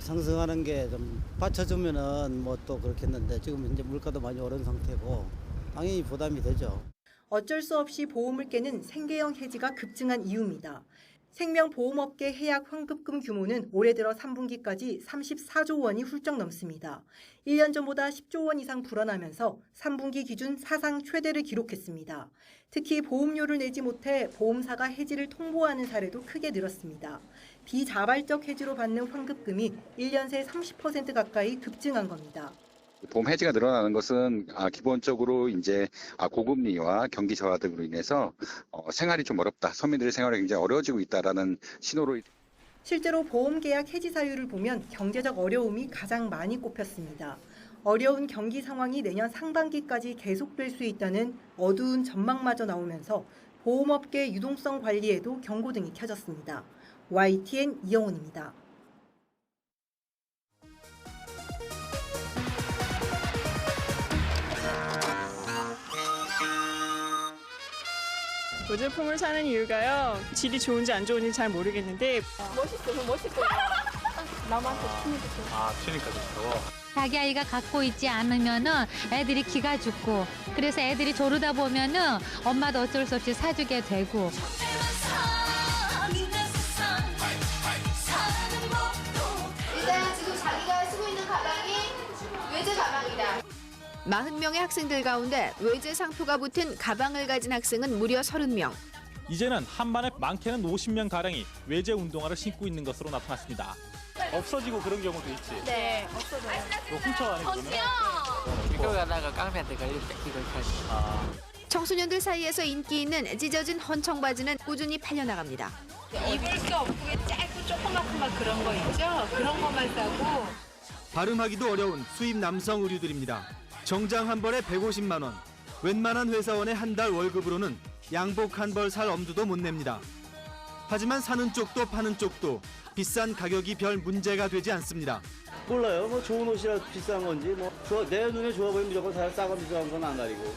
상승하는 게 좀 받쳐주면은 뭐 또 그렇겠는데 지금 이제 물가도 많이 오른 상태고 당연히 부담이 되죠. 어쩔 수 없이 보험을 깨는 생계형 해지가 급증한 이유입니다. 생명보험업계 해약 환급금 규모는 올해 들어 3분기까지 34조 원이 훌쩍 넘습니다. 1년 전보다 10조 원 이상 불어나면서 3분기 기준 사상 최대를 기록했습니다. 특히 보험료를 내지 못해 보험사가 해지를 통보하는 사례도 크게 늘었습니다. 비자발적 해지로 받는 환급금이 1년 새 30% 가까이 급증한 겁니다. 보험 해지가 늘어나는 것은 기본적으로 이제 고금리와 경기 저하 등으로 인해서 생활이 좀 어렵다. 서민들의 생활이 굉장히 어려워지고 있다라는 신호로. 실제로 보험 계약 해지 사유를 보면 경제적 어려움이 가장 많이 꼽혔습니다. 어려운 경기 상황이 내년 상반기까지 계속될 수 있다는 어두운 전망마저 나오면서 보험업계 유동성 관리에도 경고등이 켜졌습니다. YTN 이영훈입니다. 모제품을 사는 이유가요. 질이 좋은지 안 좋은지 잘 모르겠는데 멋있고 남한테 튀니까 튀니까 좋다고. 자기 아이가 갖고 있지 않으면은 애들이 기가 죽고 그래서 애들이 조르다 보면은 엄마도 어쩔 수 없이 사주게 되고. 일단 지금 자기가 쓰고 있는 가방이 외제 가방이다. 40명의 학생들 가운데 외제 상표가 붙은 가방을 가진 학생은 무려 30명. 이제는 한반에 많게는 50명 가량이 외제 운동화를 신고 있는 것으로 나타났습니다. 없어지고 그런 경우도 있지. 네, 없어져요. 훔쳐 아니면 이거 가다가 깡패한테 걸릴 때 이걸 다시. 청소년들 사이에서 인기 있는 찢어진 헌청 바지는 꾸준히 팔려나갑니다. 입을 수 없게 짧고 조그맣고 그런 거 있죠? 그런 것만 사고. 발음하기도 어려운 수입 남성 의류들입니다. 정장 한 벌에 150만 원. 웬만한 회사원의 한 달 월급으로는 양복 한 벌 살 엄두도 못 냅니다. 하지만 사는 쪽도 파는 쪽도 비싼 가격이 별 문제가 되지 않습니다. 몰라요. 뭐 좋은 옷이라 비싼 건지 내 눈에 좋아 보이면 무조건 싸고 비싼 건 안 가리고.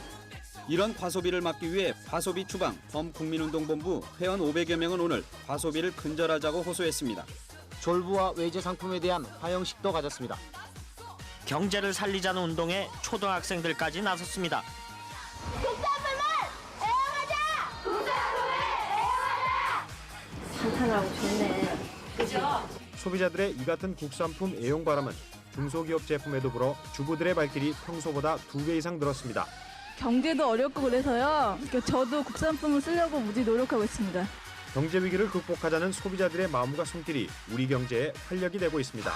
이런 과소비를 막기 위해 과소비 추방 범국민운동본부 회원 500여 명은 오늘 과소비를 근절하자고 호소했습니다. 졸부와 외제 상품에 대한 화형식도 가졌습니다. 경제를 살리자는 운동에 초등학생들까지 나섰습니다. 한탄하고 좋네. 그죠? 소비자들의 이 같은 국산품 애용 바람은 중소기업 제품에도 불어 주부들의 발길이 평소보다 2배 이상 늘었습니다. 경제도 어렵고 그래서요. 저도 국산품을 쓰려고 무지 노력하고 있습니다. 경제 위기를 극복하자는 소비자들의 마음과 손길이 우리 경제에 활력이 되고 있습니다.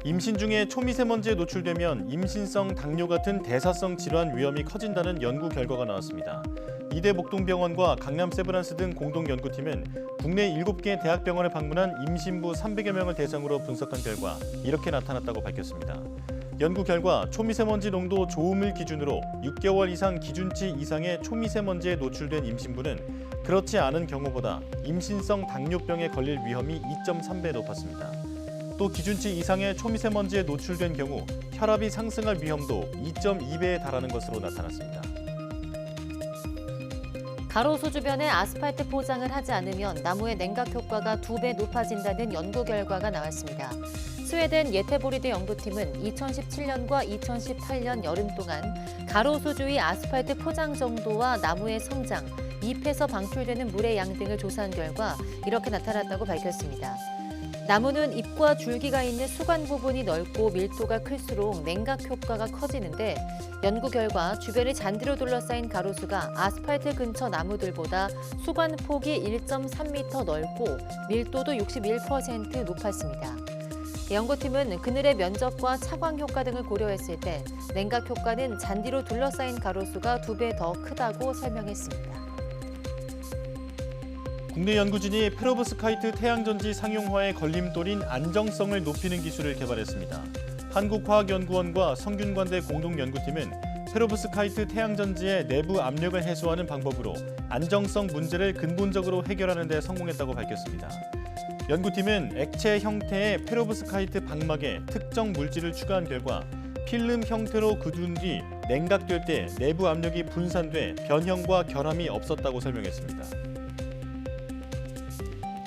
임신 중에 초미세먼지에 노출되면 임신성 당뇨 같은 대사성 질환 위험이 커진다는 연구 결과가 나왔습니다. 이대 목동병원과 강남 세브란스 등 공동 연구팀은 국내 7개 대학병원을 방문한 임신부 300여 명을 대상으로 분석한 결과 이렇게 나타났다고 밝혔습니다. 연구 결과 초미세먼지 농도 좋음을 기준으로 6개월 이상 기준치 이상의 초미세먼지에 노출된 임신부는 그렇지 않은 경우보다 임신성 당뇨병에 걸릴 위험이 2.3배 높았습니다. 또 기준치 이상의 초미세먼지에 노출된 경우 혈압이 상승할 위험도 2.2배에 달하는 것으로 나타났습니다. 가로수 주변에 아스팔트 포장을 하지 않으면 나무의 냉각 효과가 2배 높아진다는 연구 결과가 나왔습니다. 스웨덴 예테보리드 연구팀은 2017년과 2018년 여름 동안 가로수 주위 아스팔트 포장 정도와 나무의 성장, 잎에서 방출되는 물의 양 등을 조사한 결과 이렇게 나타났다고 밝혔습니다. 나무는 잎과 줄기가 있는 수관 부분이 넓고 밀도가 클수록 냉각 효과가 커지는데 연구 결과 주변이 잔디로 둘러싸인 가로수가 아스팔트 근처 나무들보다 수관 폭이 1.3m 넓고 밀도도 61% 높았습니다. 연구팀은 그늘의 면적과 차광 효과 등을 고려했을 때 냉각 효과는 잔디로 둘러싸인 가로수가 2배 더 크다고 설명했습니다. 국내 연구진이 페로브스카이트 태양전지 상용화의 걸림돌인 안정성을 높이는 기술을 개발했습니다. 한국화학연구원과 성균관대 공동연구팀은 페로브스카이트 태양전지의 내부 압력을 해소하는 방법으로 안정성 문제를 근본적으로 해결하는 데 성공했다고 밝혔습니다. 연구팀은 액체 형태의 페로브스카이트 방막에 특정 물질을 추가한 결과 필름 형태로 굳은 뒤 냉각될 때 내부 압력이 분산돼 변형과 결함이 없었다고 설명했습니다.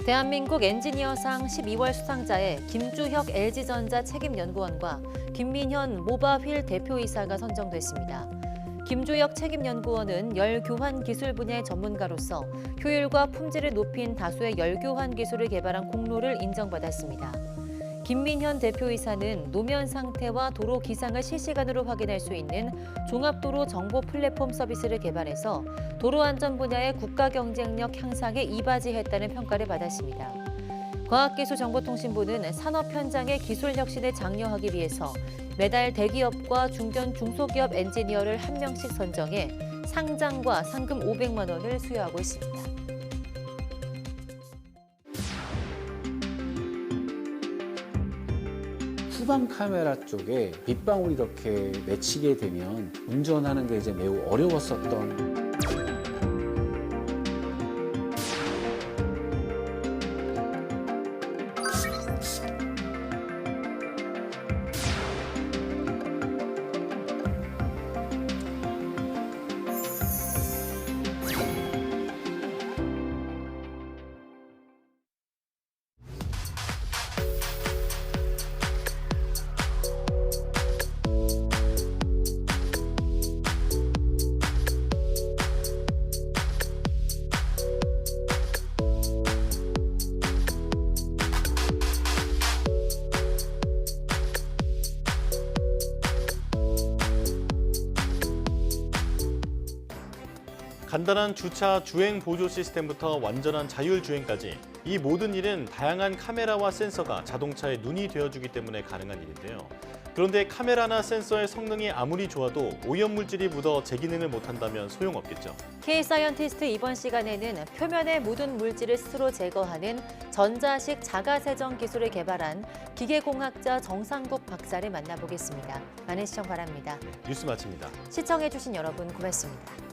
대한민국 엔지니어상 12월 수상자에 김주혁 LG전자 책임연구원과 김민현 모바휠 대표이사가 선정됐습니다. 김주혁 책임연구원은 열교환 기술 분야의 전문가로서 효율과 품질을 높인 다수의 열교환 기술을 개발한 공로를 인정받았습니다. 김민현 대표이사는 노면 상태와 도로 기상을 실시간으로 확인할 수 있는 종합도로 정보 플랫폼 서비스를 개발해서 도로 안전 분야의 국가 경쟁력 향상에 이바지했다는 평가를 받았습니다. 과학기술정보통신부는 산업 현장의 기술 혁신에 장려하기 위해서 매달 대기업과 중견 중소기업 엔지니어를 1명씩 선정해 상장과 상금 500만 원을 수여하고 있습니다. 후방 카메라 쪽에 빗방울이 이렇게 맺히게 되면 운전하는 게 이제 매우 어려웠었던 간단한 주차 주행 보조 시스템부터 완전한 자율주행까지 이 모든 일은 다양한 카메라와 센서가 자동차의 눈이 되어주기 때문에 가능한 일인데요. 그런데 카메라나 센서의 성능이 아무리 좋아도 오염물질이 묻어 제 기능을 못한다면 소용없겠죠. K-사이언티스트 이번 시간에는 표면에 묻은 물질을 스스로 제거하는 전자식 자가세정 기술을 개발한 기계공학자 정상국 박사를 만나보겠습니다. 많은 시청 바랍니다. 뉴스 마칩니다. 시청해주신 여러분 고맙습니다.